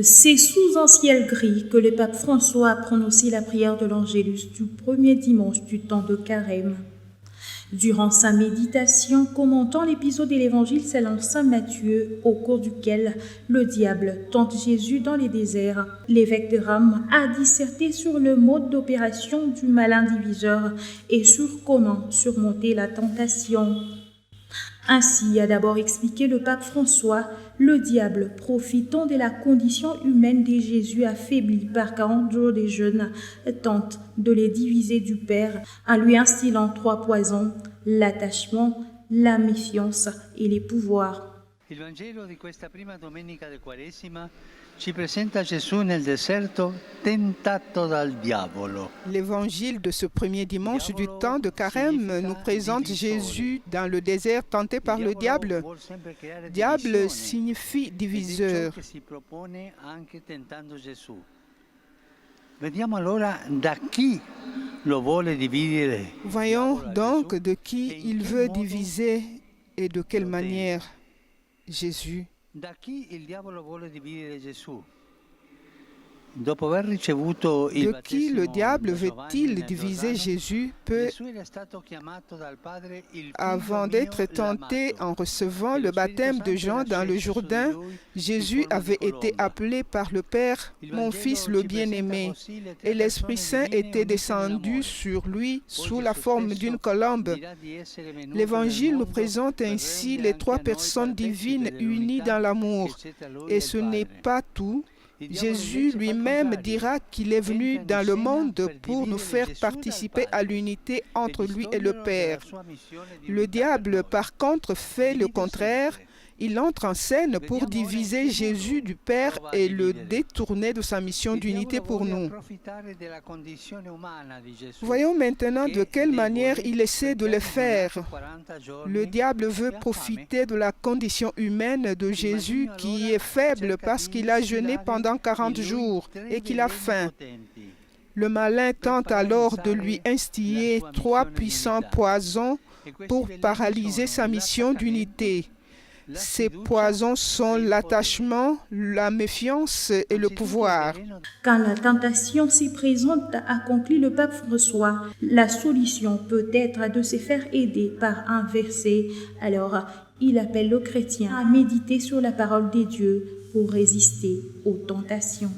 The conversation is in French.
C'est sous un ciel gris que le pape François a prononcé la prière de l'Angélus du premier dimanche du temps de Carême. Durant sa méditation commentant l'épisode de l'Évangile selon saint Matthieu, au cours duquel le diable tente Jésus dans les déserts, l'évêque de Rome a disserté sur le mode d'opération du malin diviseur et sur comment surmonter la tentation. Ainsi a d'abord expliqué le pape François, le diable, profitant de la condition humaine de Jésus affaibli par 40 jours de jeûne, tente de les diviser du Père en lui instillant 3 poisons, l'attachement, la méfiance et les pouvoirs. Il Vangelo di questa prima domenica del Quaresima ci presenta Gesù nel deserto tentato dal diavolo. L'évangile de ce premier dimanche du temps de Carême nous présente Jésus dans le désert tenté par le diable. Diable signifie diviseur. Vediamo allora da chi lo vuole dividere. Voyons donc de qui il veut diviser et de quelle manière Jésus. Da chi il diavolo vuole dividere Gesù? Dopo aver ricevuto il De qui le battesimo diable da veut-il Giovanni nel diviser Giordano, Jésus peu Gesù era stato chiamato dal Padre il avant figlio d'être mio tenté l'amato. en recevant le baptême de Jean dans le Jourdain? Jésus avait été appelé par le Père, mon Fils le bien-aimé, et l'Esprit Saint était descendu sur lui sous la forme d'une colombe. L'Évangile nous présente ainsi les 3 personnes divines unies dans l'amour. Et ce n'est pas tout. Jésus lui-même dira qu'il est venu dans le monde pour nous faire participer à l'unité entre lui et le Père. Le diable, par contre, fait le contraire. Il entre en scène pour diviser Jésus du Père et le détourner de sa mission d'unité pour nous. Voyons maintenant de quelle manière il essaie de le faire. Le diable veut profiter de la condition humaine de Jésus qui est faible parce qu'il a jeûné pendant 40 jours et qu'il a faim. Le malin tente alors de lui instiller 3 puissants poisons pour paralyser sa mission d'unité. Ces poisons sont l'attachement, la méfiance et le pouvoir. Quand la tentation s'y présente, a conclu le pape François, la solution peut être de se faire aider par un verset. Alors, il appelle le chrétien à méditer sur la parole de Dieu pour résister aux tentations.